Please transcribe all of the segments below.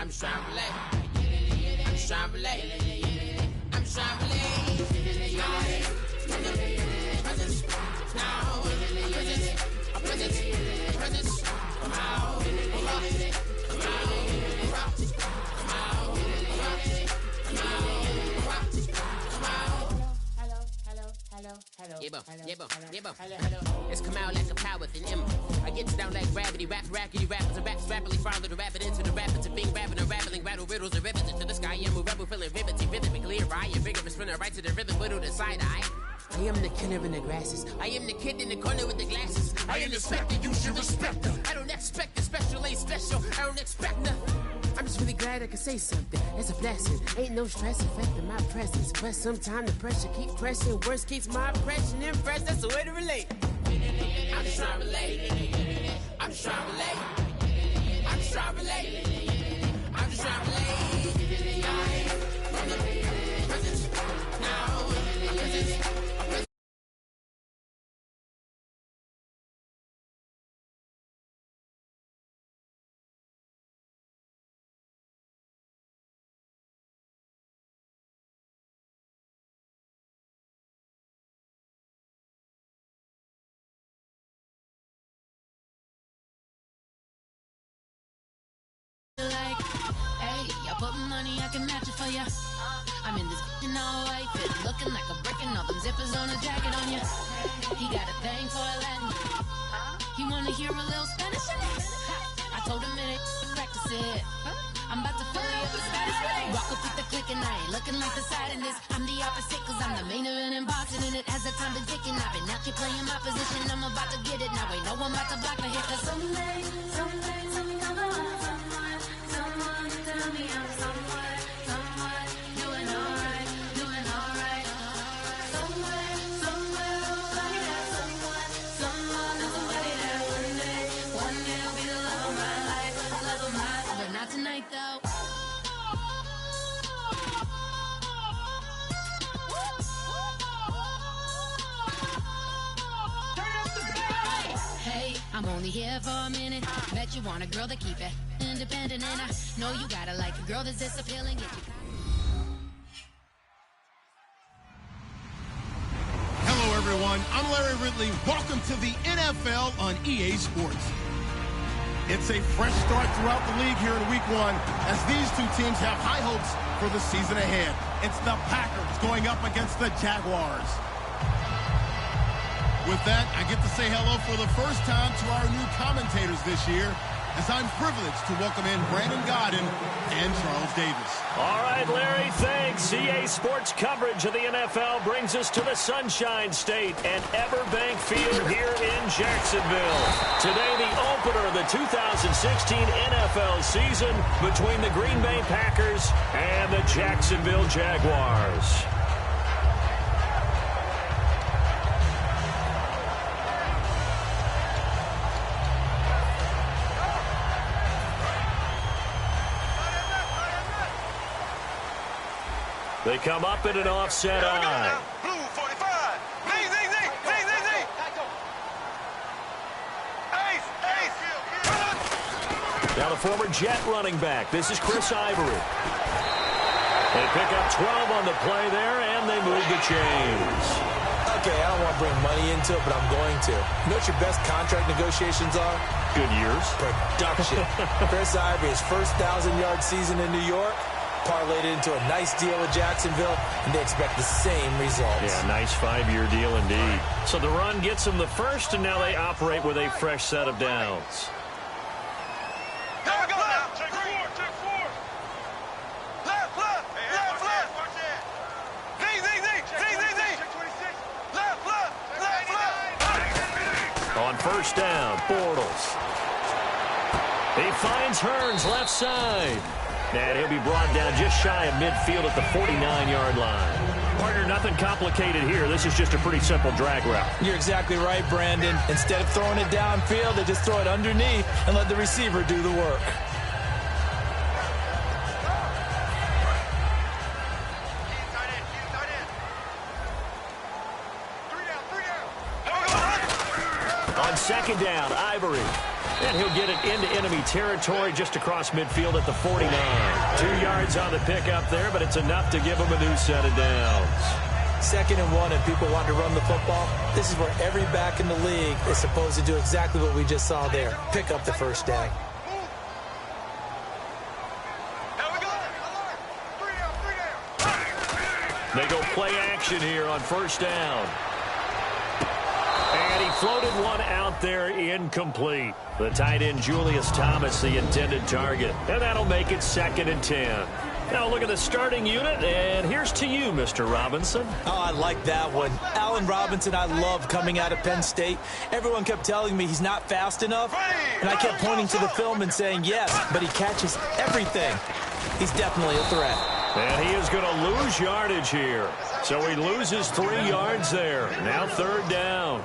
I'm just trying to relate. I'm just trying to relate. I'm just trying to relate. Presence. Now. Presence. Come out. Come out. It's come out like a power with an M. I get down like gravity, rackety rappers and raps rapidly follow the rapid into the rapids of being rapping and rattling, rattle riddles and rivets into the sky. I'm a rebel feeling riveting, clear eye, and vigorous spinner right to the rhythm, widow to side eye. I am the killer in the grasses. I am the kid in the corner with the glasses. I am the spectre, you should respect her. I don't expect the special, ain't special. I don't expect nothing. I'm just really glad I can say something. It's a blessing. Ain't no stress affecting my presence. But sometimes the pressure keeps pressing. Worst keeps my impression impressed. That's the way to relate. I'm just trying to relate. I'm just trying to relate. I'm just trying to relate. I'm just trying to relate. Presence. Now. Presence. Put money, I can match it for ya. I'm in this in all white fit, looking like a brick and all them zippers on a jacket on ya. He got a thing for a Latin. He wanna hear a little Spanish. I told him it ain't practice it. I'm about to fill you up with Spanish. Walk up with the click and I ain't looking like the side in this. I'm the opposite cause I'm the main event in boxing and it has the time to ticking. I've been out here playing my position, I'm about to get it. Now ain't no one about to block my hit cause someday I'm gonna find someone tell me I'm someone doing alright. Somewhere, somebody that somebody that one day will be the love of my life, but not tonight though. Hey, I'm only here for a minute. Bet you want a girl to keep it independent, and I know you gotta like a girl that's this appealing. Hello, everyone. I'm Larry Ridley. Welcome to the NFL on EA Sports. It's a fresh start throughout the league here in Week 1 as these two teams have high hopes for the season ahead. It's the Packers going up against the Jaguars. With that, I get to say hello for the first time to our new commentators this year, as I'm privileged to welcome in Brandon Godden and Charles Davis. All right, Larry, thanks. EA Sports coverage of the NFL brings us to the Sunshine State and Everbank Field here in Jacksonville. Today, the opener of the 2016 NFL season between the Green Bay Packers and the Jacksonville Jaguars. They come up in an offset eye. Blue 45. Now the former Jet running back. This is Chris Ivory. They pick up 12 on the play there, and they move the chains. Okay, I don't want to bring money into it, but I'm going to. You know what your best contract negotiations are? Good years. Production. Chris Ivory, his first 1,000-yard season in New York, parlayed it into a nice deal with Jacksonville, and they expect the same results. Yeah, nice 5-year deal indeed. So the run gets them the first, and now they operate with a fresh set of downs. Here we go now. Check four. Left. Left. On first down, Bortles. He finds Hearns left side. And he'll be brought down just shy of midfield at the 49-yard line. Partner, nothing complicated here. This is just a pretty simple drag route. You're exactly right, Brandon. Instead of throwing it downfield, they just throw it underneath and let the receiver do the work. On second down, Ivory. And he'll get it into enemy territory just across midfield at the 49. 2 yards on the pickup there, but it's enough to give him a new set of downs. 2nd and 1, and people want to run the football. This is where every back in the league is supposed to do exactly what we just saw there. Pick up the first down. They go play action here on 1st down. And he floated one out there, incomplete. The tight end, Julius Thomas, the intended target. And that'll make it 2nd and 10. Now look at the starting unit, and here's to you, Mr. Robinson. Oh, I like that one. Allen Robinson, I love coming out of Penn State. Everyone kept telling me he's not fast enough, and I kept pointing to the film and saying yes, but he catches everything. He's definitely a threat. And he is going to lose yardage here. So he loses 3 yards there. Now 3rd down.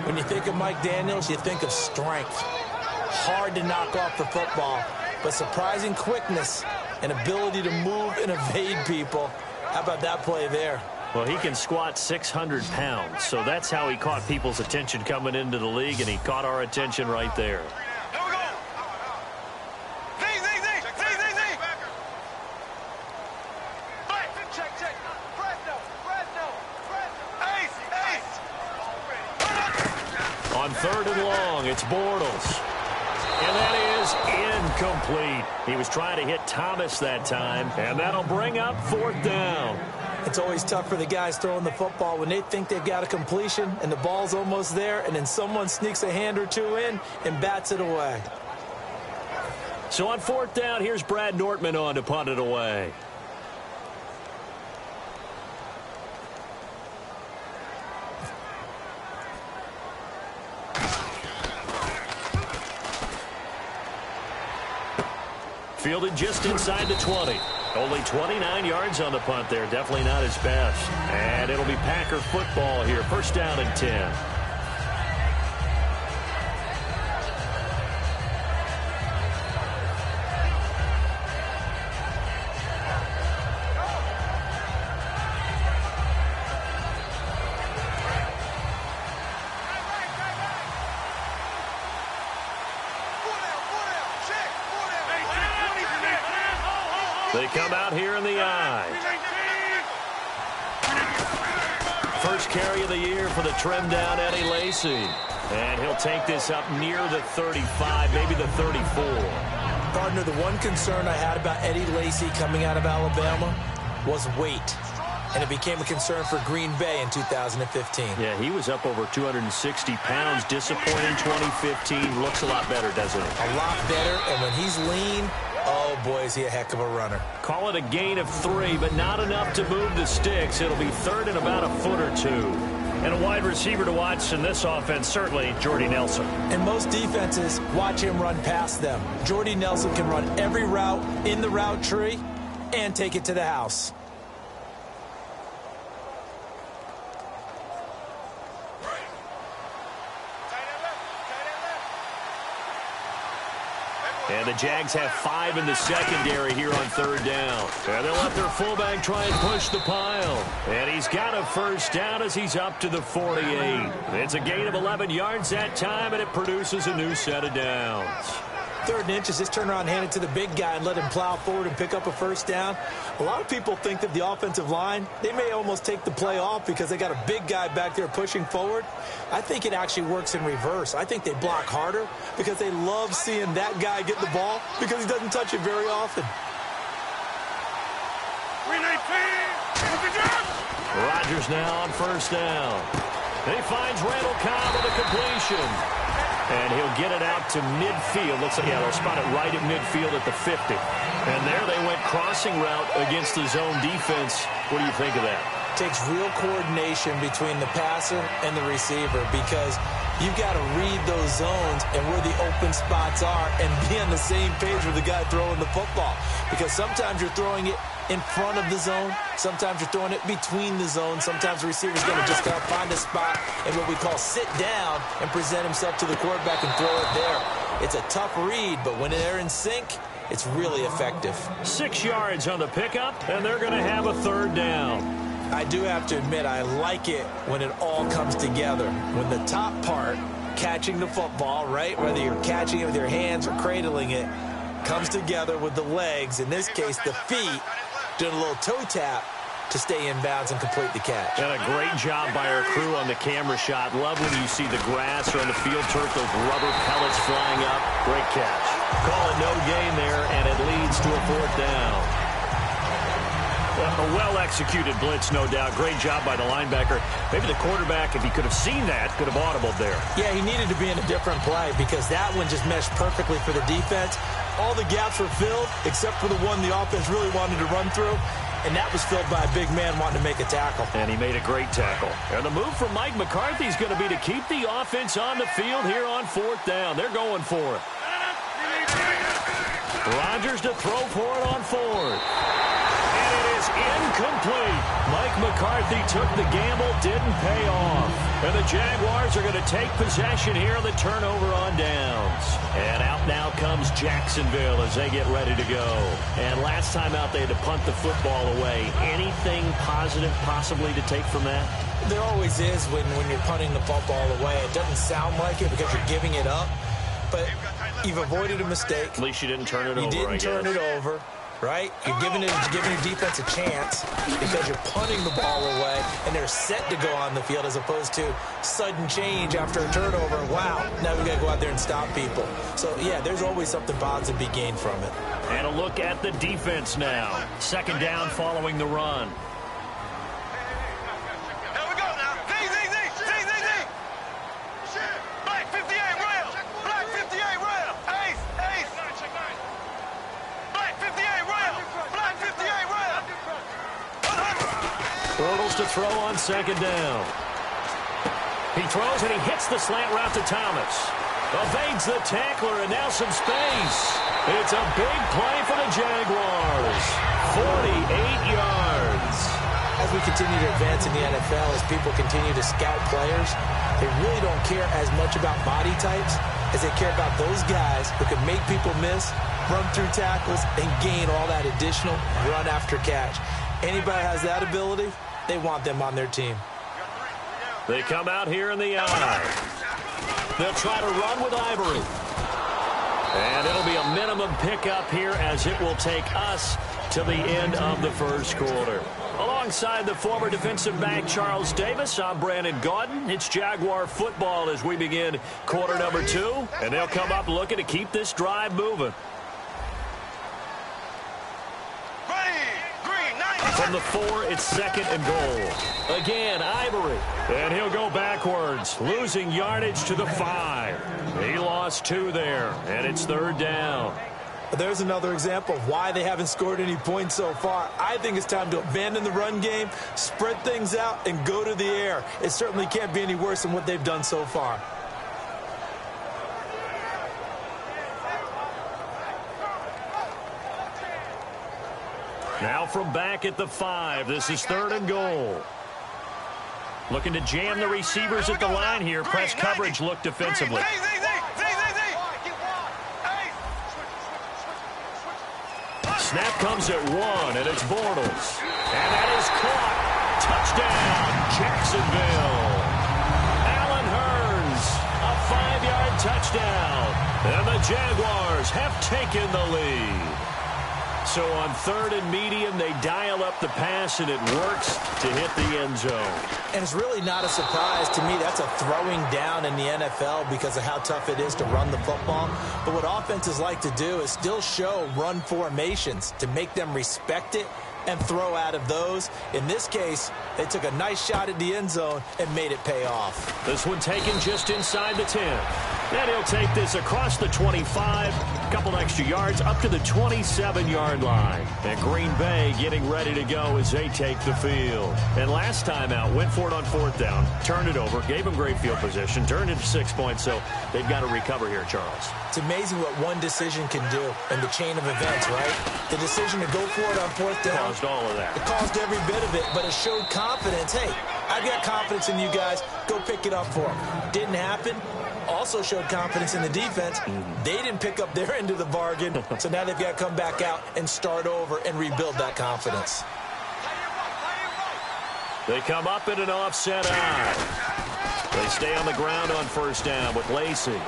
When you think of Mike Daniels, you think of strength. Hard to knock off the football, but surprising quickness and ability to move and evade people. How about that play there? Well, he can squat 600 pounds, so that's how he caught people's attention coming into the league, and he caught our attention right there. On 3rd and long, it's Bortles. And that is incomplete. He was trying to hit Thomas that time, and that'll bring up 4th down. It's always tough for the guys throwing the football when they think they've got a completion and the ball's almost there, and then someone sneaks a hand or two in and bats it away. So on 4th down, here's Brad Nortman on to punt it away. Fielded just inside the 20. Only 29 yards on the punt there. Definitely not his best. And it'll be Packer football here. 1st down and 10. They come out here in the eye. First carry of the year for the trimmed down Eddie Lacy. And he'll take this up near the 35, maybe the 34. Gardner, the one concern I had about Eddie Lacy coming out of Alabama was weight. And it became a concern for Green Bay in 2015. Yeah, he was up over 260 pounds. Disappointing 2015. Looks a lot better, doesn't it? A lot better, and when he's lean, oh boy, is he a heck of a runner. Call it a gain of 3, but not enough to move the sticks. It'll be 3rd and about a foot or 2. And a wide receiver to watch in this offense, certainly Jordy Nelson. And most defenses watch him run past them. Jordy Nelson can run every route in the route tree and take it to the house. And the Jags have 5 in the secondary here on 3rd down. And they'll let their fullback try and push the pile. And he's got a 1st down as he's up to the 48. It's a gain of 11 yards that time, and it produces a new set of downs. 3rd and inches, just turn around and hand it to the big guy and let him plow forward and pick up a 1st down. A lot of people think that the offensive line, they may almost take the play off because they got a big guy back there pushing forward. I think it actually works in reverse. I think they block harder because they love seeing that guy get the ball because he doesn't touch it very often. Rodgers now on 1st down. And he finds Randall Cobb with a completion. And he'll get it out to midfield. Looks like, yeah, they'll spot it right at midfield at the 50. And there they went crossing route against the zone defense. What do you think of that? Takes real coordination between the passer and the receiver because you've got to read those zones and where the open spots are and be on the same page with the guy throwing the football. Because sometimes you're throwing it in front of the zone. Sometimes you're throwing it between the zones. Sometimes the receiver's going to just find a spot and what we call sit down and present himself to the quarterback and throw it there. It's a tough read, but when they're in sync, it's really effective. 6 yards on the pickup, and they're going to have a 3rd down. I do have to admit, I like it when it all comes together. When the top part catching the football, right? Whether you're catching it with your hands or cradling it, comes together with the legs, in this case the feet, doing a little toe tap to stay in bounds and complete the catch. And a great job by our crew on the camera shot. Love when you see the grass or on the field turf, those rubber pellets flying up. Great catch. Call it no gain there, and it leads to a 4th down. A well-executed blitz, no doubt. Great job by the linebacker. Maybe the quarterback, if he could have seen that, could have audibled there. Yeah, he needed to be in a different play because that one just meshed perfectly for the defense. All the gaps were filled except for the one the offense really wanted to run through, and that was filled by a big man wanting to make a tackle. And he made a great tackle. And the move from Mike McCarthy is going to be to keep the offense on the field here on 4th down. They're going for it. Rodgers to throw for it on 4th. And it is incomplete. Mike McCarthy took the gamble, didn't pay off. And the Jaguars are going to take possession here on the turnover on downs. And out now comes Jacksonville as they get ready to go. And last time out, they had to punt the football away. Anything positive possibly to take from that? There always is when you're punting the football away. It doesn't sound like it because you're giving it up. But you've avoided a mistake. At least you didn't turn it over, I guess. You didn't turn it over. Right? You're giving your defense a chance because you're punting the ball away and they're set to go on the field as opposed to sudden change after a turnover. Wow, now we've got to go out there and stop people. So, yeah, there's always something positive to be gained from it. And a look at the defense now. 2nd down following the run. To throw on 2nd down. He throws and he hits the slant route to Thomas. Evades the tackler and now some space. It's a big play for the Jaguars. 48 yards. As we continue to advance in the NFL, as people continue to scout players, they really don't care as much about body types as they care about those guys who can make people miss, run through tackles, and gain all that additional run after catch. Anybody has that ability, they want them on their team. They come out here in the eye. They'll try to run with Ivory. And it'll be a minimum pickup here as it will take us to the end of the 1st quarter. Alongside the former defensive back Charles Davis, I'm Brandon Gaudin. It's Jaguar football as we begin quarter number 2. And they'll come up looking to keep this drive moving. From the 4, it's 2nd and goal. Again, Ivory. And he'll go backwards, losing yardage to the 5. He lost 2 there, and it's 3rd down. There's another example of why they haven't scored any points so far. I think it's time to abandon the run game, spread things out, and go to the air. It certainly can't be any worse than what they've done so far. Now from back at the 5, this is 3rd and goal. Looking to jam the receivers at the line here. Press coverage look defensively. Snap comes at 1, and it's Bortles. And that is caught. Touchdown, Jacksonville. Allen Hurns, a 5-yard touchdown. And the Jaguars have taken the lead. So on 3rd and medium, they dial up the pass, and it works to hit the end zone. And it's really not a surprise to me. That's a throwing down in the NFL because of how tough it is to run the football. But what offenses like to do is still show run formations to make them respect it and throw out of those. In this case, they took a nice shot at the end zone and made it pay off. This one taken just inside the 10. And he'll take this across the 25, a couple extra yards up to the 27-yard line. And Green Bay getting ready to go as they take the field. And last time out, went for it on 4th down, turned it over, gave them great field position, turned it to 6 points, so they've got to recover here, Charles. It's amazing what one decision can do in the chain of events, right? The decision to go for it on 4th down caused all of that. It caused every bit of it, but it showed confidence. Hey, I've got confidence in you guys. Go pick it up for them. Didn't happen. Also showed confidence in the defense. They didn't pick up their end of the bargain, so now they've got to come back out and start over and rebuild that confidence. They come up in an offset eye. They stay on the ground on first down with Lacey.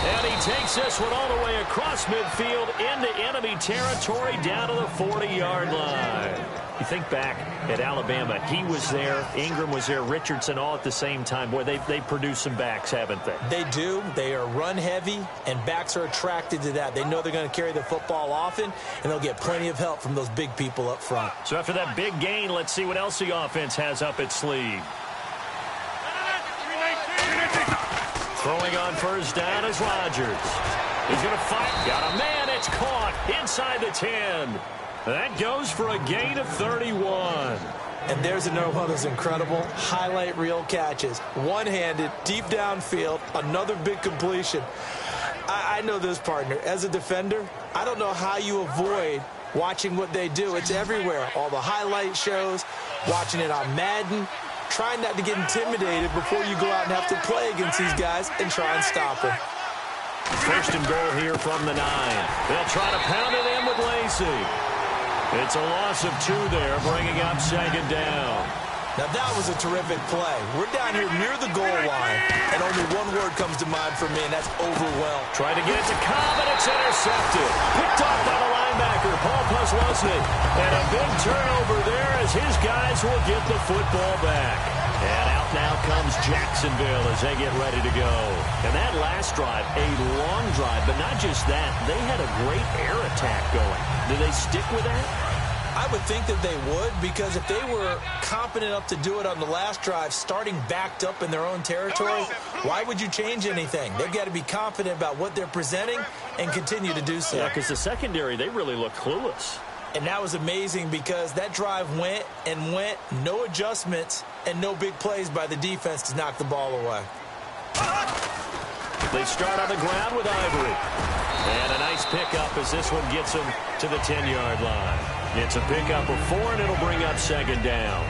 And he takes this one all the way across midfield into enemy territory down to the 40-yard line. You think back at Alabama, he was there, Ingram was there, Richardson all at the same time. Boy, they produced some backs, haven't they? They do. They are run-heavy, and backs are attracted to that. They know they're going to carry the football often, and they'll get plenty of help from those big people up front. So after that big gain, let's see what else the offense has up its sleeve. Throwing on first down is Rodgers. He's going to fight. Got a man. It's caught inside the 10. That goes for a gain of 31. And there's another one of those incredible highlight reel catches. One-handed, deep downfield, another big completion. I know this, partner. As a defender, I don't know how you avoid watching what they do. It's everywhere. All the highlight shows, watching it on Madden, trying not to get intimidated before you go out and have to play against these guys and try and stop them. First and goal here from the 9. They'll try to pound it in with Lacey. It's a loss of 2 there, bringing up second down. Now that was a terrific play. We're down here near the goal line, and only one word comes to mind for me, and that's overwhelmed. Trying to get it to Cobb, and it's intercepted. Picked off by the linebacker, Paul Posluszny. And a big turnover there as his guys will get the football back. And out now comes Jacksonville as they get ready to go. And that last drive, a long drive, but not just that. They had a great air attack going. Do they stick with that? I would think that they would, because if they were competent enough to do it on the last drive, starting backed up in their own territory, why would you change anything? They've got to be confident about what they're presenting and continue to do so. Yeah, because the secondary, they really look clueless. And that was amazing because that drive went and went, no adjustments, and no big plays by the defense to knock the ball away. They start on the ground with Ivory. And a nice pickup as this one gets them to the 10-yard line. It's a pickup of 4, and it'll bring up second down.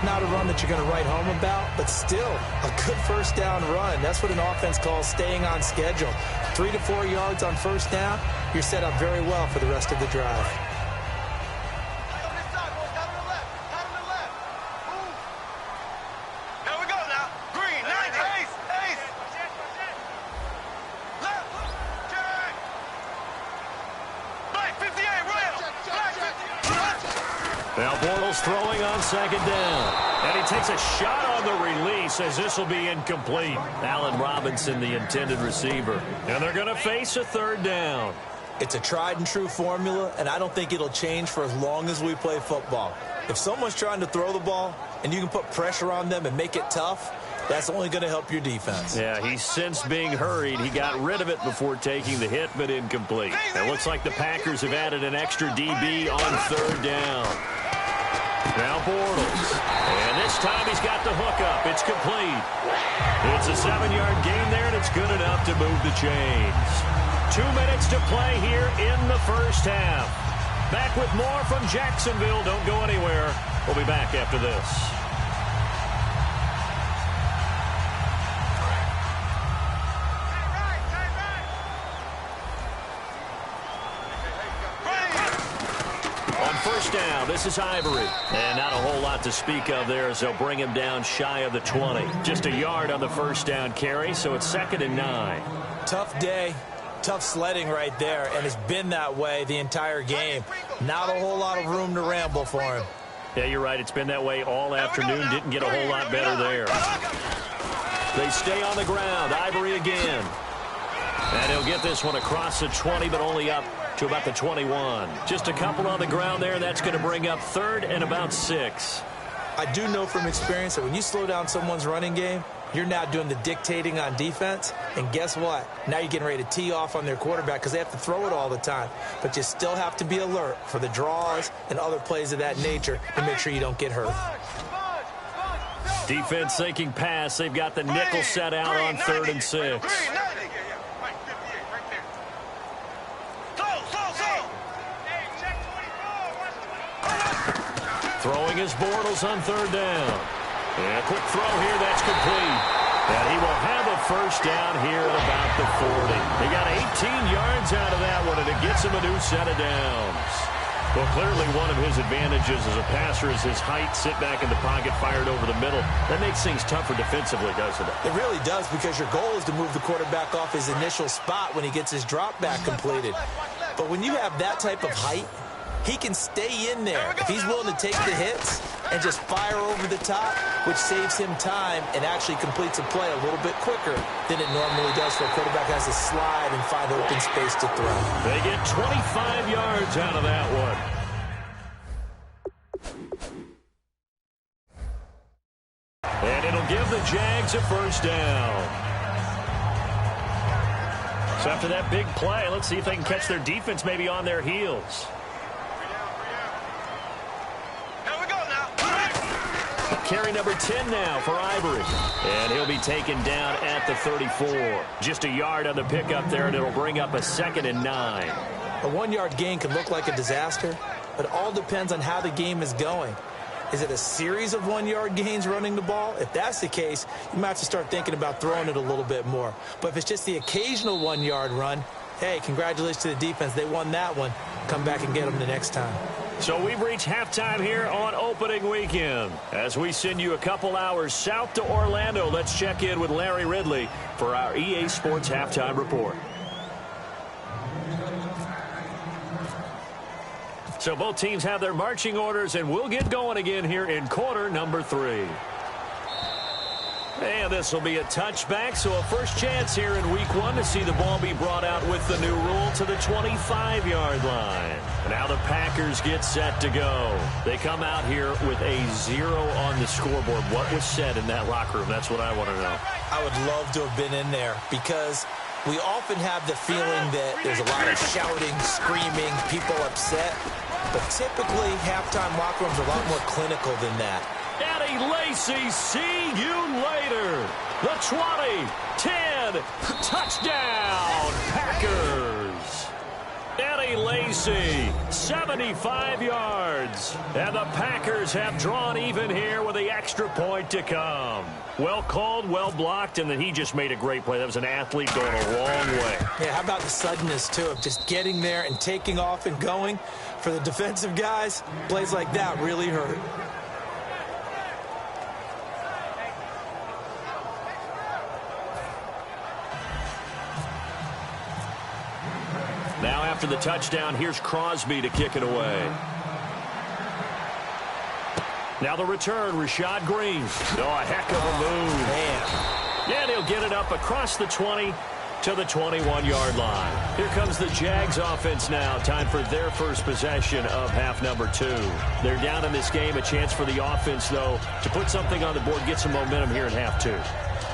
Not a run that you're going to write home about, but still a good first down run. That's what an offense calls staying on schedule. 3 to 4 yards on first down, you're set up very well for the rest of the drive. Now Bortles throwing on second down. And he takes a shot on the release as this will be incomplete. Allen Robinson, the intended receiver. And they're going to face a third down. It's a tried and true formula, and I don't think it'll change for as long as we play football. If someone's trying to throw the ball and you can put pressure on them and make it tough, that's only going to help your defense. Yeah, he's since being hurried. He got rid of it before taking the hit, but incomplete. It looks like the Packers have added an extra DB on third down. Now Bortles. And this time he's got the hook up. It's complete. It's a 7-yard gain there, and it's good enough to move the chains. 2 minutes to play here in the first half. Back with more from Jacksonville. Don't go anywhere. We'll be back after this. First down, this is Ivory. And not a whole lot to speak of there as they'll bring him down shy of the 20. Just a yard on the first down carry, so it's 2nd and 9. Tough day, tough sledding right there, and it's been that way the entire game. Not a whole lot of room to ramble for him. Yeah, you're right. It's been that way all afternoon. Didn't get a whole lot better there. They stay on the ground. Ivory again. And he'll get this one across the 20, but only up to about the 21. Just a couple on the ground there. That's going to bring up 3rd and about 6. I do know from experience that when you slow down someone's running game, you're now doing the dictating on defense. And guess what? Now you're getting ready to tee off on their quarterback because they have to throw it all the time. But you still have to be alert for the draws and other plays of that nature to make sure you don't get hurt. Defense thinking pass. They've got the nickel set out on 3rd and 6. Throwing his Bortles on 3rd down. And a quick throw here, that's complete. And he will have a first down here at about the 40. He got 18 yards out of that one, and it gets him a new set of downs. Well, clearly one of his advantages as a passer is his height, sit back in the pocket, fired over the middle. That makes things tougher defensively, doesn't it? It really does, because your goal is to move the quarterback off his initial spot when he gets his drop back completed. But when you have that type of height, he can stay in there if he's willing to take the hits and just fire over the top, which saves him time and actually completes a play a little bit quicker than it normally does for a quarterback has to slide and find open space to throw. They get 25 yards out of that one. And it'll give the Jags a first down. So after that big play, let's see if they can catch their defense maybe on their heels. Carry number 10 now for Ivory. And he'll be taken down at the 34. Just a yard on the pickup there, and it'll bring up a 2nd and 9. A 1-yard gain can look like a disaster, but it all depends on how the game is going. Is it a series of 1-yard gains running the ball? If that's the case, you might have to start thinking about throwing it a little bit more. But if it's just the occasional 1-yard run, hey, congratulations to the defense. They won that one. Come back and get them the next time. So we've reached halftime here on opening weekend. As we send you a couple hours south to Orlando, let's check in with Larry Ridley for our EA Sports Halftime Report. So both teams have their marching orders, and we'll get going again here in quarter number 3. And this will be a touchback, so a first chance here in week 1 to see the ball be brought out with the new rule to the 25-yard line. Now the Packers get set to go. They come out here with a 0 on the scoreboard. What was said in that locker room? That's what I want to know. I would love to have been in there, because we often have the feeling that there's a lot of shouting, screaming, people upset. But typically, halftime locker rooms are a lot more clinical than that. Eddie Lacy, see you later. The 20, 10, touchdown, Packers. Eddie Lacy, 75 yards. And the Packers have drawn even here with the extra point to come. Well called, well blocked, and then he just made a great play. That was an athlete going a long way. Yeah, how about the suddenness, too, of just getting there and taking off and going? For the defensive guys, plays like that really hurt. Now after the touchdown, here's Crosby to kick it away. Now the return, Rashad Green. Oh, a heck of a move. Man. And he'll get it up across the 20 to the 21-yard line. Here comes the Jags offense now. Time for their first possession of half number 2. They're down in this game. A chance for the offense, though, to put something on the board, get some momentum here in half 2.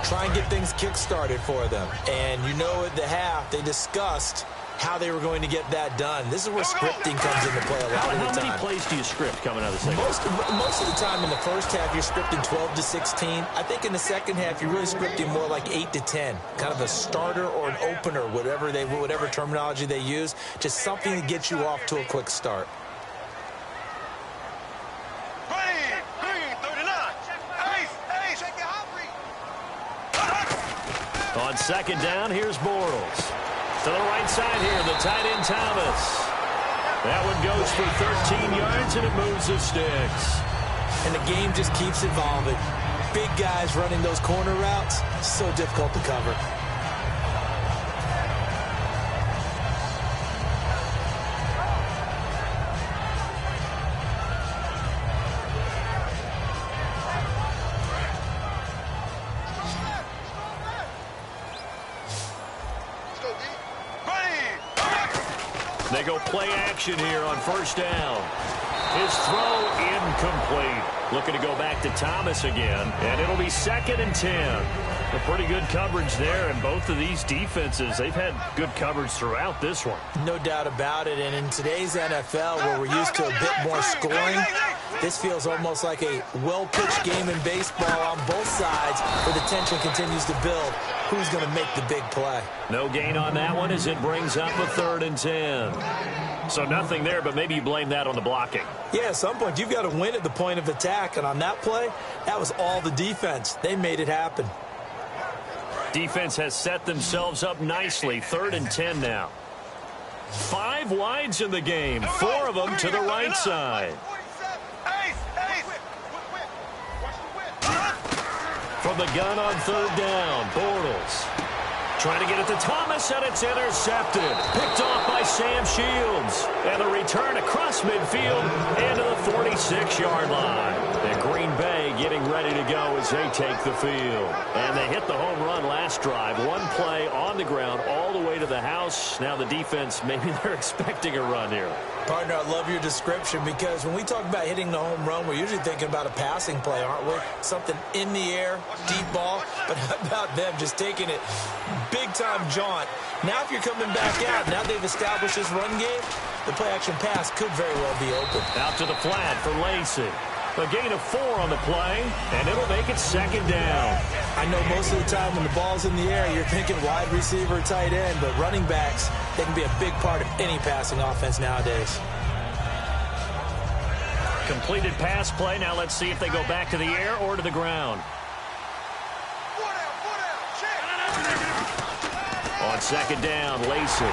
Try and get things kick-started for them. And you know at the half, they discussed how they were going to get that done. This is where scripting comes into play a lot of the time. How many plays do you script coming out of the second? Most of the time in the first half, you're scripting 12 to 16. I think in the second half, you're really scripting more like 8 to 10. Kind of a starter or an opener, whatever terminology they use. Just something to get you off to a quick start. On second down, here's Bortles. To the right side here, the tight end Thomas. That one goes for 13 yards, and it moves the sticks. And the game just keeps evolving. Big guys running those corner routes, so difficult to cover. They go play action here on first down. His throw incomplete. Looking to go back to Thomas again. And it'll be 2nd and 10. A pretty good coverage there. And both of these defenses, they've had good coverage throughout this one. No doubt about it. And in today's NFL, where we're used to a bit more scoring, this feels almost like a well-pitched game in baseball on both sides, where the tension continues to build. Who's going to make the big play? No gain on that one as it brings up a 3rd and 10. So nothing there, but maybe you blame that on the blocking. Yeah, at some point, you've got to win at the point of attack. And on that play, that was all the defense. They made it happen. Defense has set themselves up nicely. 3rd and 10 now. 5 wides in the game, 4 of them to the right side. From the gun on 3rd down, Bortles trying to get it to Thomas, and it's intercepted. Picked off by Sam Shields. And the return across midfield into the 46-yard line. And Green Bay getting ready to go as they take the field. And they hit the home run last drive. 1 play on the ground all the way to the house. Now the defense, maybe they're expecting a run here. Partner, I love your description because when we talk about hitting the home run, we're usually thinking about a passing play, aren't we? Something in the air, deep ball. But how about them just taking it big-time jaunt? Now if you're coming back out, now they've established this run game, the play-action pass could very well be open. Out to the flat for Lacey. A gain of 4 on the play, and it'll make it 2nd down. I know most of the time when the ball's in the air, you're thinking wide receiver, tight end, but running backs, they can be a big part of any passing offense nowadays. Completed pass play. Now let's see if they go back to the air or to the ground. On 2nd down, Lacey.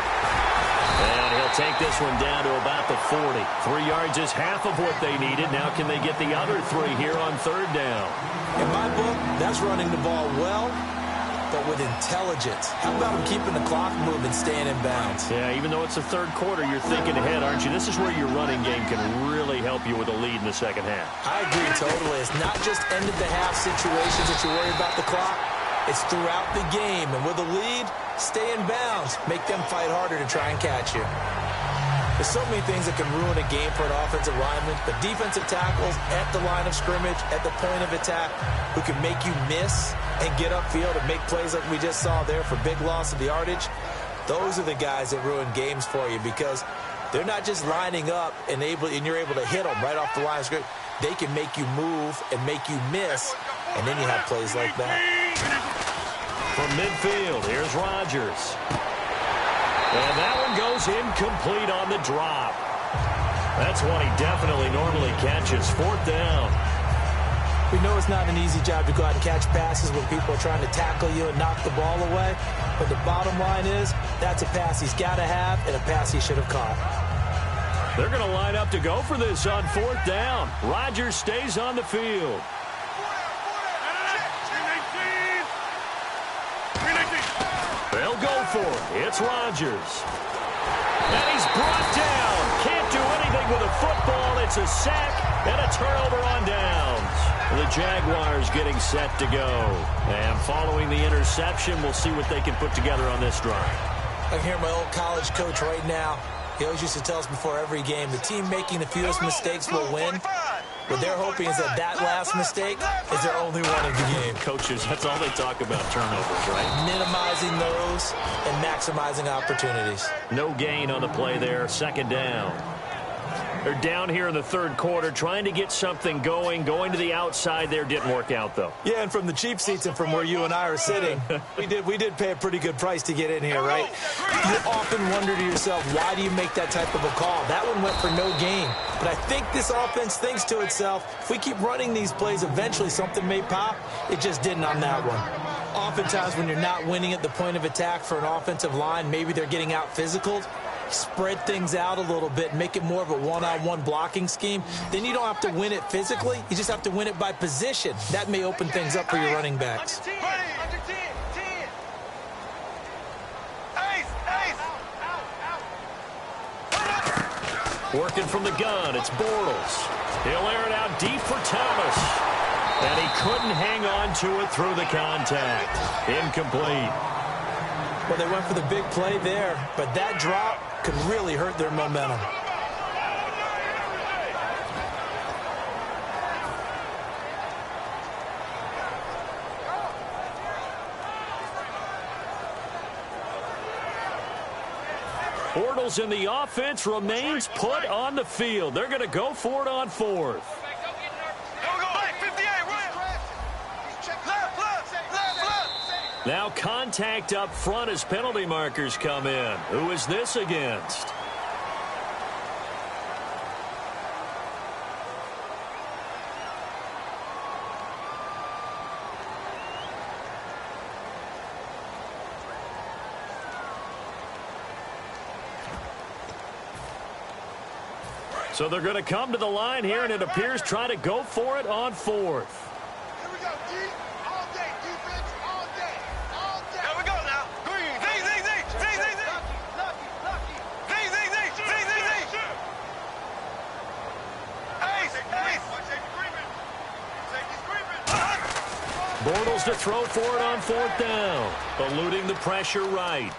And he'll take this one down to about the 40. 3 yards is half of what they needed. Now can they get the other 3 here on 3rd down? In my book, that's running the ball well, but with intelligence. How about them keeping the clock moving, staying in bounds? Yeah, even though it's the 3rd quarter, you're thinking ahead, aren't you? This is where your running game can really help you with a lead in the 2nd half. I agree totally. It's not just end-of-the-half situations that you worry about the clock. It's throughout the game. And with a lead, stay in bounds. Make them fight harder to try and catch you. There's so many things that can ruin a game for an offensive lineman, but defensive tackles at the line of scrimmage, at the point of attack, who can make you miss and get upfield and make plays like we just saw there for big loss of the yardage, those are the guys that ruin games for you because they're not just lining up and you're able to hit them right off the line of scrimmage. They can make you move and make you miss, and then you have plays like that. From midfield, here's Rodgers. And that one goes incomplete on the drop. That's one he definitely normally catches. 4th down. We know it's not an easy job to go out and catch passes when people are trying to tackle you and knock the ball away. But the bottom line is, that's a pass he's got to have and a pass he should have caught. They're going to line up to go for this on 4th down. Rodgers stays on the field. They'll go for it. It's Rodgers. And he's brought down. Can't do anything with a football. It's a sack and a turnover on downs. The Jaguars getting set to go. And following the interception, we'll see what they can put together on this drive. I can hear my old college coach right now. He always used to tell us before every game, the team making the fewest mistakes will win. What they're hoping is that last mistake is their only one of the game. Coaches, that's all they talk about, turnovers, right? Minimizing those and maximizing opportunities. No gain on the play there, 2nd down. They're down here in the 3rd quarter, trying to get something going to the outside there. Didn't work out, though. Yeah, and from the cheap seats and from where you and I are sitting, we did pay a pretty good price to get in here, right? You often wonder to yourself, why do you make that type of a call? That one went for no gain. But I think this offense thinks to itself, if we keep running these plays, eventually something may pop. It just didn't on that one. Oftentimes when you're not winning at the point of attack for an offensive line, maybe they're getting out physical. Spread things out a little bit, make it more of a one-on-one blocking scheme. Then you don't have to win it physically. You just have to win it by position. That may open things up for your running backs. Working from the gun, it's Bortles. He'll air it out deep for Thomas. And he couldn't hang on to it through the contact. Incomplete. Well, they went for the big play there, but that drop could really hurt their momentum. Bortles in the offense remains put on the field. They're going to go for it on 4th. Now contact up front as penalty markers come in. Who is this against? So they're going to come to the line here, and it appears try to go for it on fourth. Here we go, D. All day. Defense, all day. All day. Here we go now. Green. Z. Ace. Bortles to throw for it on fourth down. Eluding the pressure right.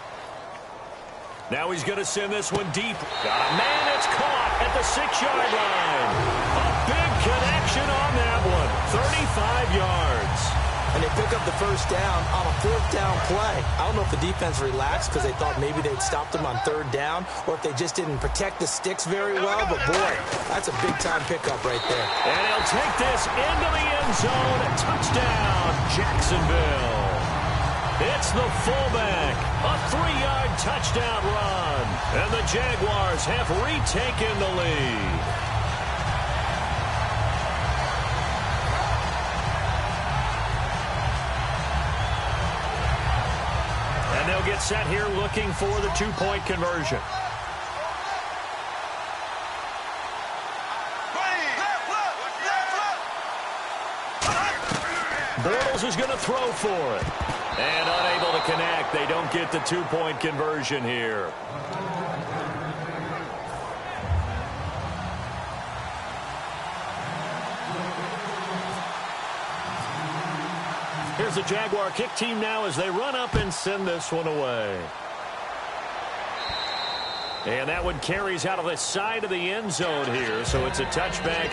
Now he's going to send this one deep. Got a man that's caught at the 6-yard line. A big connection on that one. 35 yards. And they pick up the first down on a fourth down play. I don't know if the defense relaxed because they thought maybe they'd stopped them on third down or if they just didn't protect the sticks very well. But, boy, that's a big-time pickup right there. And he'll take this into the end zone. Touchdown, Jacksonville. It's the fullback. A 3-yard touchdown run. And the Jaguars have retaken the lead. And they'll get set here looking for the 2-point conversion. Bortles is going to throw for it. And unable to connect. They don't get the 2-point conversion here. Here's the Jaguar kick team now as they run up and send this one away. And that one carries out of the side of the end zone here. So it's a touchback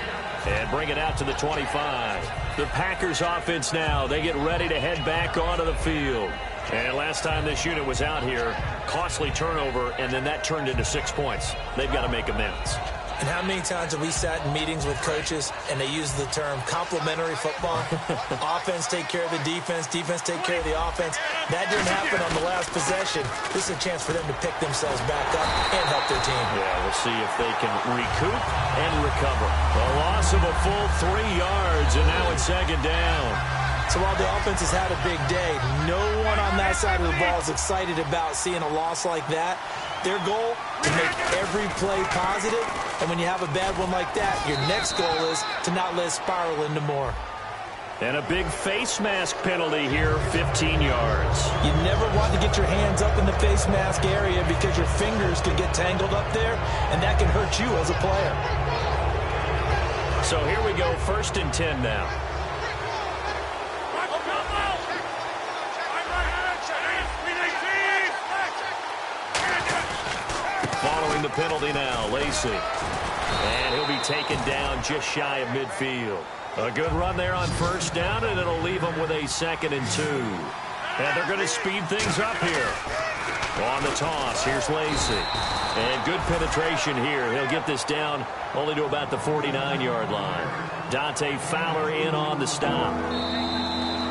and bring it out to the 25. The Packers offense now. They get ready to head back onto the field. And last time this unit was out here, costly turnover, and then that turned into 6 points. They've got to make amends. And how many times have we sat in meetings with coaches and they use the term complementary football? Offense take care of the defense, defense take care of the offense. That didn't happen on the last possession. This is a chance for them to pick themselves back up and help their team. Yeah, we'll see if they can recoup and recover. A loss of a full 3 yards, and now it's second down. So while the offense has had a big day, no one on that side of the ball is excited about seeing a loss like that. Their goal, to make every play positive, and when you have a bad one like that, your next goal is to not let it spiral into more. And a big face mask penalty here, 15 yards. You never want to get your hands up in the face mask area because your fingers can get tangled up there, and that can hurt you as a player. So here we go, 1st and 10 now. Following the penalty now, Lacey. And he'll be taken down just shy of midfield. A good run there on 1st down, and it'll leave them with a 2nd and 2. And they're going to speed things up here. On the toss, here's Lacey. And good penetration here. He'll get this down only to about the 49-yard line. Dante Fowler in on the stop.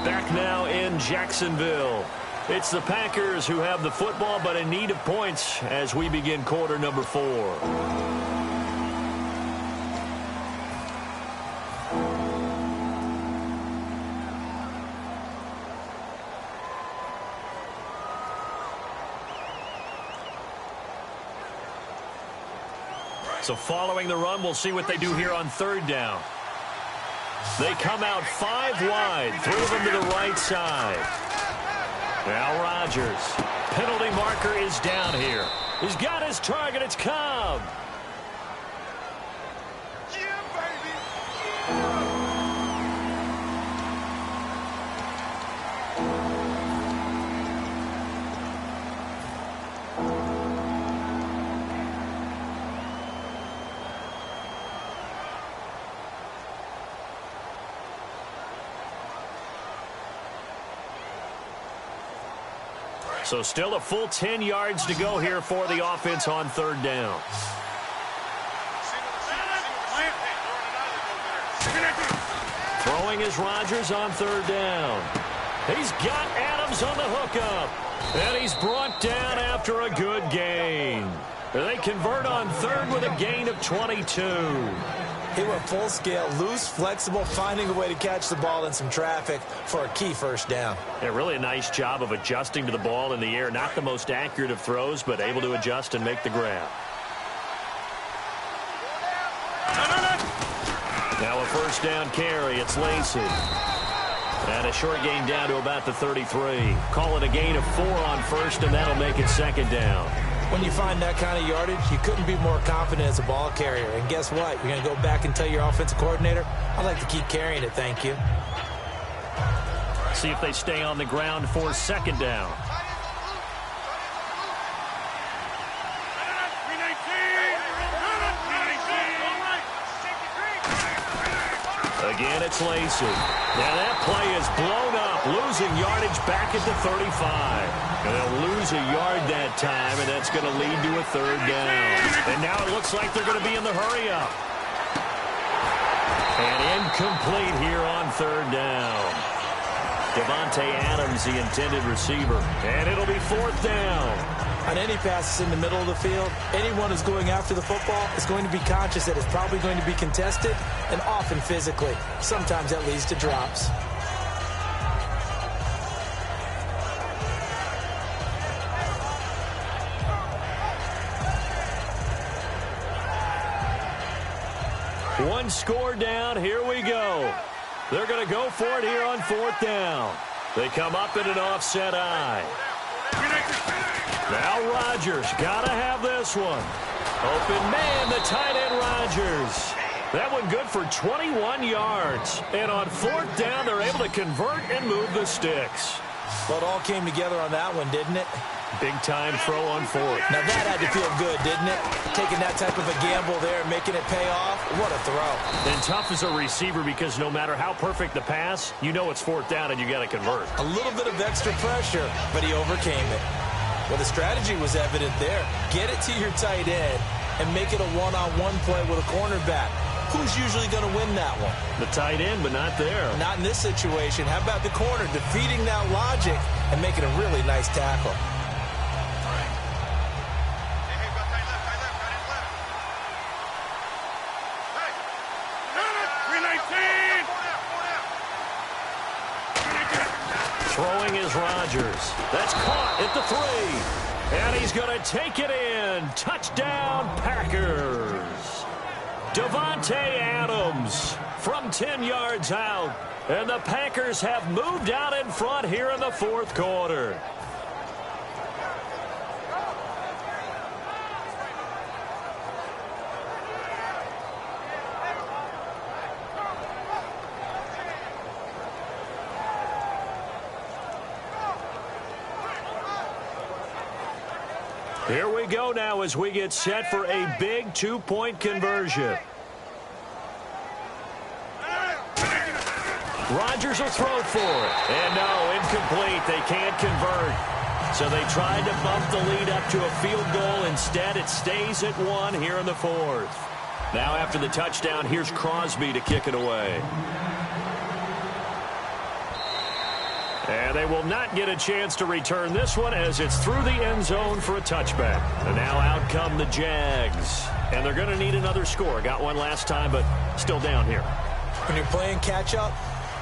Back now in Jacksonville. It's the Packers who have the football, but in need of points as we begin quarter number 4. So following the run, we'll see what they do here on 3rd down. They come out 5 wide, 3 of them to the right side. Now Rodgers. Penalty marker is down here. He's got his target. It's Cobb. Yeah, baby. So still a full 10 yards to go here for the offense on 3rd down. Throwing is Rodgers on 3rd down. He's got Adams on the hookup. And he's brought down after a good gain. They convert on 3rd with a gain of 22. He went full scale, loose, flexible, finding a way to catch the ball in some traffic for a key 1st down. Yeah, really a nice job of adjusting to the ball in the air. Not the most accurate of throws, but able to adjust and make the grab. Now a first down carry. It's Lacey. And a short gain down to about the 33. Call it a gain of 4 on first, and that'll make it second down. When you find that kind of yardage, you couldn't be more confident as a ball carrier. And guess what? You're going to go back and tell your offensive coordinator, I'd like to keep carrying it, thank you. See if they stay on the ground for second down. Again, it's Lacey. Now that play is blown up, losing yardage back at the 35. And they'll lose a yard that time, and that's going to lead to a third down. And now it looks like they're going to be in the hurry-up. And incomplete here on third down. Davante Adams, the intended receiver. And it'll be fourth down. On any passes in the middle of the field, anyone who's going after the football is going to be conscious that it's probably going to be contested, and often physically. Sometimes that leads to drops. One score down. Here we go. They're going to go for it here on fourth down. They come up in an offset eye. Now Rodgers got to have this one. Open man, the tight end Rodgers. That one good for 21 yards. And on fourth down, they're able to convert and move the sticks. Well, it all came together on that one, didn't it? Big-time throw on fourth. Now that had to feel good, didn't it? Taking that type of a gamble there, making it pay off. What a throw. And tough as a receiver because no matter how perfect the pass, you know it's fourth down and you got to convert. A little bit of extra pressure, but he overcame it. Well, the strategy was evident there. Get it to your tight end and make it a one-on-one play with a cornerback. Who's usually going to win that one? The tight end, but not there. Not in this situation. How about the corner defeating that logic and making a really nice tackle? Throwing is Rodgers. That's caught at the 3. And he's going to take it in. Touchdown, Packers. Davante Adams from 10 yards out. And the Packers have moved out in front here in the fourth quarter. Here we go now as we get set for a big two-point conversion. Rodgers will throw for it. And no, incomplete. They can't convert. So they tried to bump the lead up to a field goal. Instead, it stays at 1 here in the fourth. Now after the touchdown, here's Crosby to kick it away. And they will not get a chance to return this one as it's through the end zone for a touchback. And now out come the Jags. And they're going to need another score. Got one last time, but still down here. When you're playing catch-up,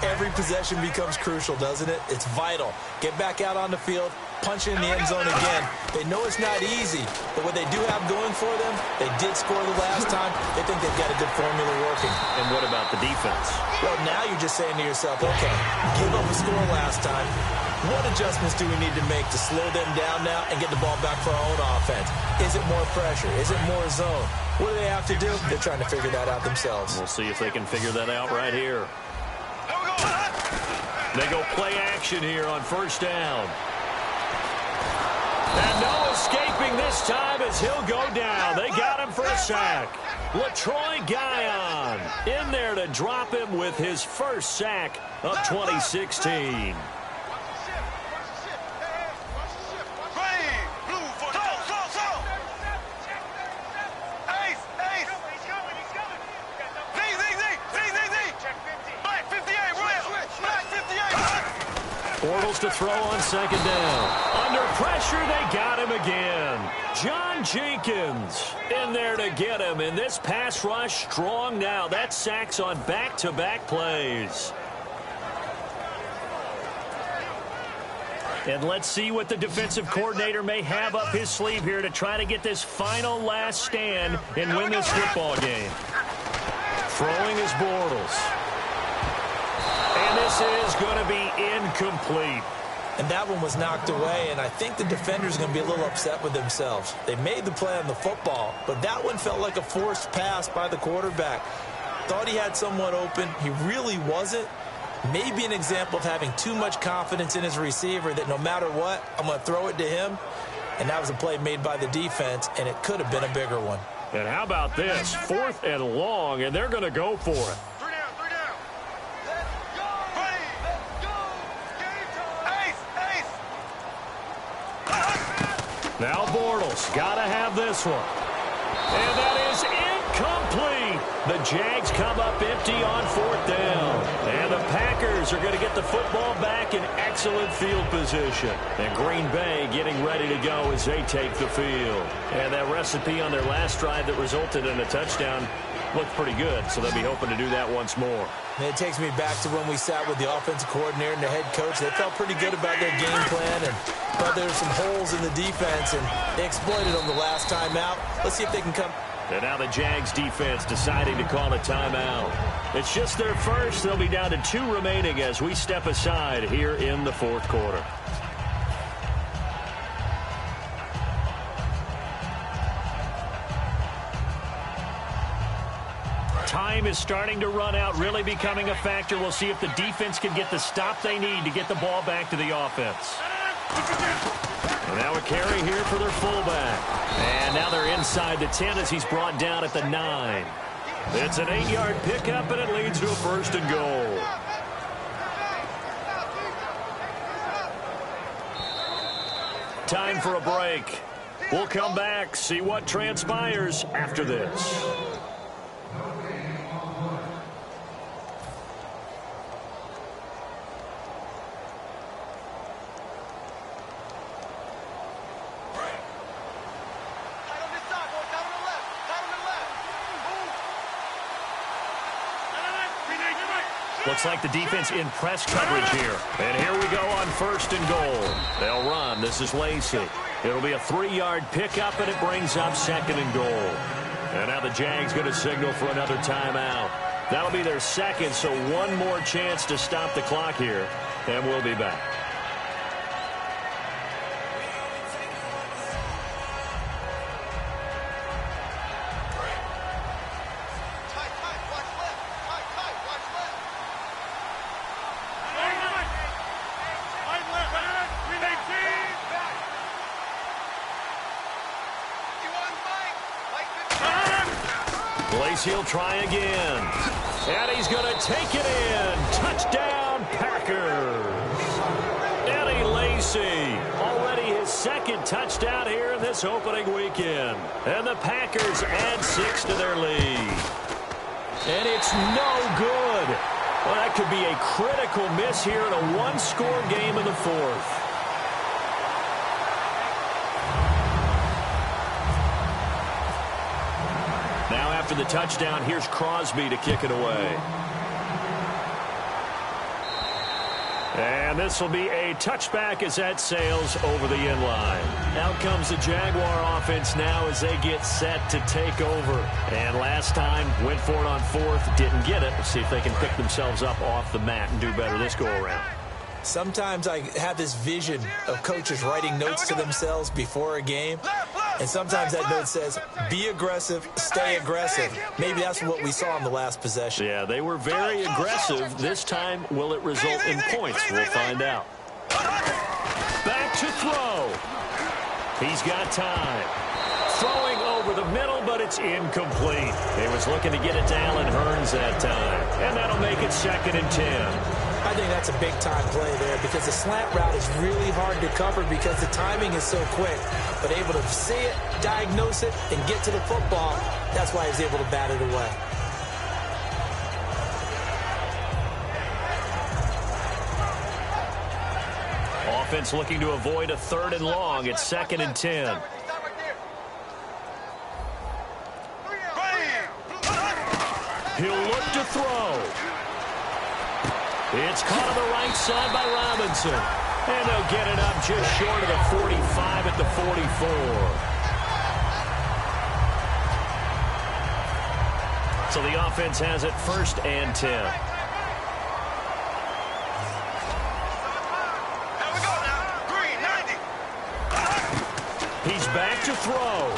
every possession becomes crucial, doesn't it? It's vital. Get back out on the field, punch in the end zone again. They know it's not easy, but what they do have going for them, they did score the last time. They think they've got a good formula working. And what about the defense? Well, now you're just saying to yourself, okay, give up a score last time. What adjustments do we need to make to slow them down now and get the ball back for our own offense? Is it more pressure? Is it more zone? What do they have to do? They're trying to figure that out themselves. We'll see if they can figure that out right here. They go play action here on first down. And no escaping this time as he'll go down. They got him for a sack. LaTroy Guion in there to drop him with his first sack of 2016. Bortles to throw on second down. Under pressure, they got him again. John Jenkins in there to get him. And this pass rush strong now. That's sacks on back-to-back plays. And let's see what the defensive coordinator may have up his sleeve here to try to get this final last stand and win this football game. Throwing is Bortles. And this is going to be incomplete. And that one was knocked away, and I think the defender's going to be a little upset with themselves. They made the play on the football, but that one felt like a forced pass by the quarterback. Thought he had someone open. He really wasn't. Maybe an example of having too much confidence in his receiver that no matter what, I'm going to throw it to him. And that was a play made by the defense, and it could have been a bigger one. And how about this? 4th and long, and they're going to go for it. Now Bortles, gotta have this one. And that is incomplete. The Jags come up empty on 4th down. And the Packers are going to get the football back in excellent field position. And Green Bay getting ready to go as they take the field. And that recipe on their last drive that resulted in a touchdown looked pretty good, so they'll be hoping to do that once more. And it takes me back to when we sat with the offensive coordinator and the head coach. They felt pretty good about their game plan and thought there were some holes in the defense, and they exploited them the last time out. Let's see if they can come. And now the Jags defense deciding to call a timeout. It's just their first. They'll be down to 2 remaining as we step aside here in the 4th quarter. Time is starting to run out, really becoming a factor. We'll see if the defense can get the stop they need to get the ball back to the offense. And now a carry here for their fullback. And now they're inside the 10 as he's brought down at the 9. It's an 8-yard pickup, and it leads to a 1st and goal. Time for a break. We'll come back, see what transpires after this. Looks like the defense in press coverage here. And here we go on 1st and goal. They'll run. This is Lacey. It'll be a 3-yard pickup, and it brings up 2nd and goal. And now the Jags going to signal for another timeout. That'll be their second, so one more chance to stop the clock here, and we'll be back. He'll try again. And he's going to take it in. Touchdown, Packers. Eddie Lacy, already his 2nd touchdown here in this opening weekend. And the Packers add 6 to their lead. And it's no good. Well, that could be a critical miss here in a 1-score game in the 4th. After the touchdown, here's Crosby to kick it away. And this will be a touchback as that sails over the end line. Out comes the Jaguar offense now as they get set to take over. And last time, went for it on 4th, didn't get it. Let's see if they can pick themselves up off the mat and do better this go-around. Sometimes I have this vision of coaches writing notes to themselves before a game. And sometimes that note says, be aggressive, stay aggressive. Maybe that's what we saw in the last possession. Yeah, they were very aggressive. This time, will it result in points? We'll find out. Back to throw. He's got time. Throwing over the middle, but it's incomplete. He was looking to get it to Allen Hurns that time. And that'll make it 2nd and 10. I think that's a big-time play there because the slant route is really hard to cover because the timing is so quick. But able to see it, diagnose it, and get to the football, that's why he's able to bat it away. Offense looking to avoid a 3rd and long. It's 2nd and 10. He'll look to throw. It's caught on the right side by Robinson. And they'll get it up just short of the 45 at the 44. So the offense has it 1st and 10. Here we go now. Green, 90. He's back to throw.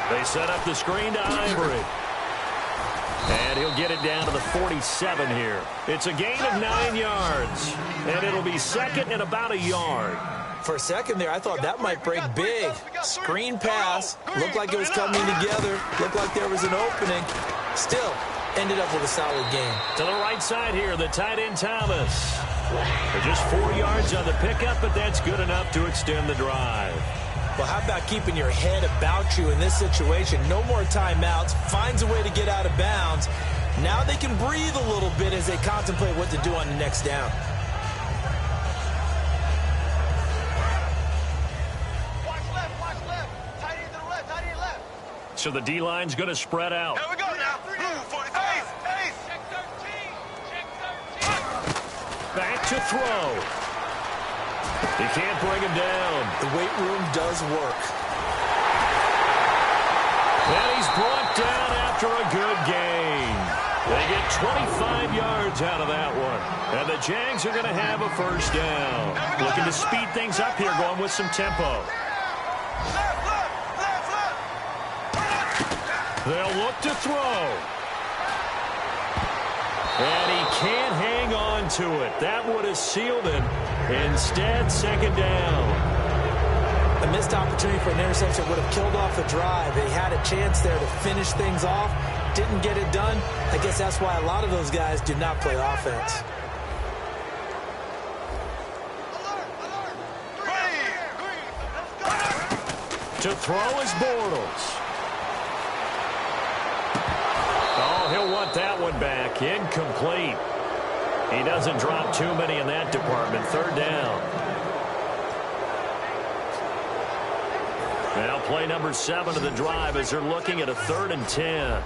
They set up the screen to Ivory. And he'll get it down to the 47 here. It's a gain of 9 yards. And it'll be 2nd and about a yard. For a second there, I thought that might break big. Screen pass. Looked like it was coming together. Looked like there was an opening. Still, ended up with a solid game. To the right side here, the tight end Thomas. They're just 4 yards on the pickup, but that's good enough to extend the drive. Well, how about keeping your head about you in this situation? No more timeouts. Finds a way to get out of bounds. Now they can breathe a little bit as they contemplate what to do on the next down. Watch left. Tight end to the left, tight end left. So the D-line's going to spread out. Here we go now. Blue, 45. Ace. Check 13. Back to throw. He can't bring him down. The weight room does work. And he's brought down after a good gain. They get 25 yards out of that one. And the Jags are going to have a 1st down. Looking to speed things up here, going with some tempo. They'll look to throw. And he can't hang on to it. That would have sealed him. Instead, 2nd down. A missed opportunity for an interception would have killed off the drive. They had a chance there to finish things off. Didn't get it done. I guess that's why a lot of those guys do not play offense. To throw is Bortles. Oh, he'll want that one back. Incomplete. He doesn't drop too many in that department. 3rd down. Now play number 7 of the drive as they're looking at a 3rd and 10.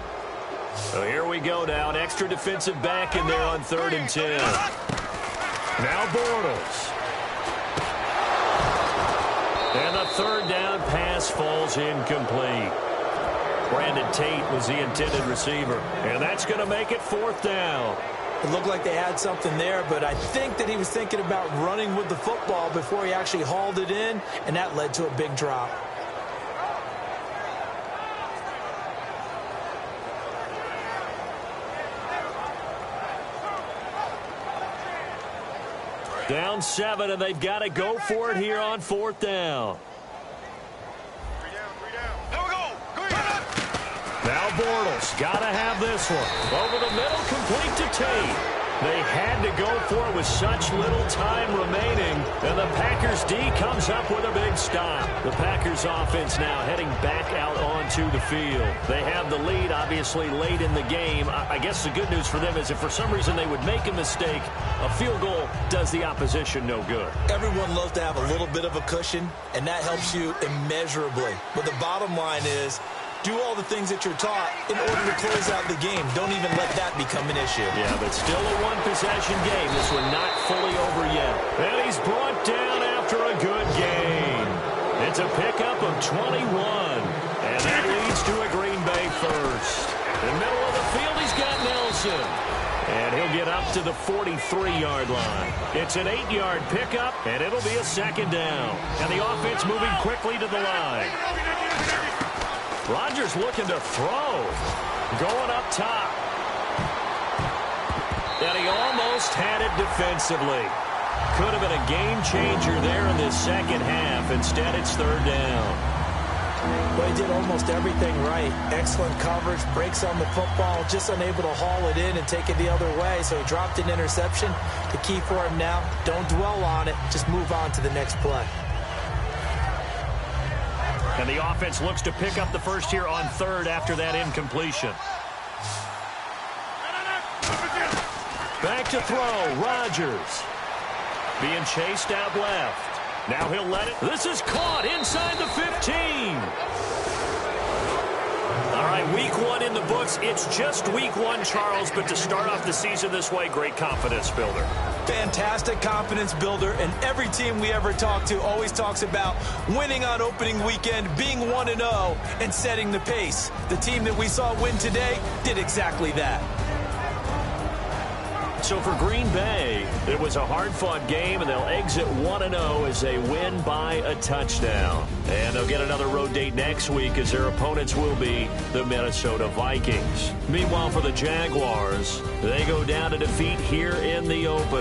So here we go now. An extra defensive back in there on 3rd and 10. Now Bortles. And the 3rd down pass falls incomplete. Brandon Tate was the intended receiver. And that's going to make it 4th down. It looked like they had something there, but I think that he was thinking about running with the football before he actually hauled it in, and that led to a big drop. Down 7, and they've got to go for it here on 4th down. Now Bortles, got to have this one. Over the middle, complete to Tate. They had to go for it with such little time remaining, and the Packers D comes up with a big stop. The Packers offense now heading back out onto the field. They have the lead, obviously, late in the game. I guess the good news for them is if for some reason they would make a mistake, a field goal does the opposition no good. Everyone loves to have a little bit of a cushion, and that helps you immeasurably. But the bottom line is, do all the things that you're taught in order to close out the game. Don't even let that become an issue. Yeah, but still a one-possession game. This one not fully over yet. And he's brought down after a good gain. It's a pickup of 21. And that leads to a Green Bay 1st. In the middle of the field, he's got Nelson. And he'll get up to the 43-yard line. It's an 8-yard pickup, and it'll be a 2nd down. And the offense moving quickly to the line. Rodgers looking to throw. Going up top. And he almost had it defensively. Could have been a game changer there in this 2nd half. Instead, it's 3rd down. Well, he did almost everything right. Excellent coverage, breaks on the football, just unable to haul it in and take it the other way. So he dropped an interception. The key for him now, don't dwell on it. Just move on to the next play. And the offense looks to pick up the 1st here on 3rd after that incompletion. Back to throw, Rodgers. Being chased out left. Now he'll let it. This is caught inside the 15. All right, week 1 in the books. It's just week 1, Charles, but to start off the season this way, great confidence builder. Fantastic confidence builder, and every team we ever talk to always talks about winning on opening weekend, being 1-0, and setting the pace. The team that we saw win today did exactly that. So for Green Bay, it was a hard-fought game, and they'll exit 1-0 as they win by a touchdown. And they'll get another road date next week as their opponents will be the Minnesota Vikings. Meanwhile, for the Jaguars, they go down to defeat here in the opener.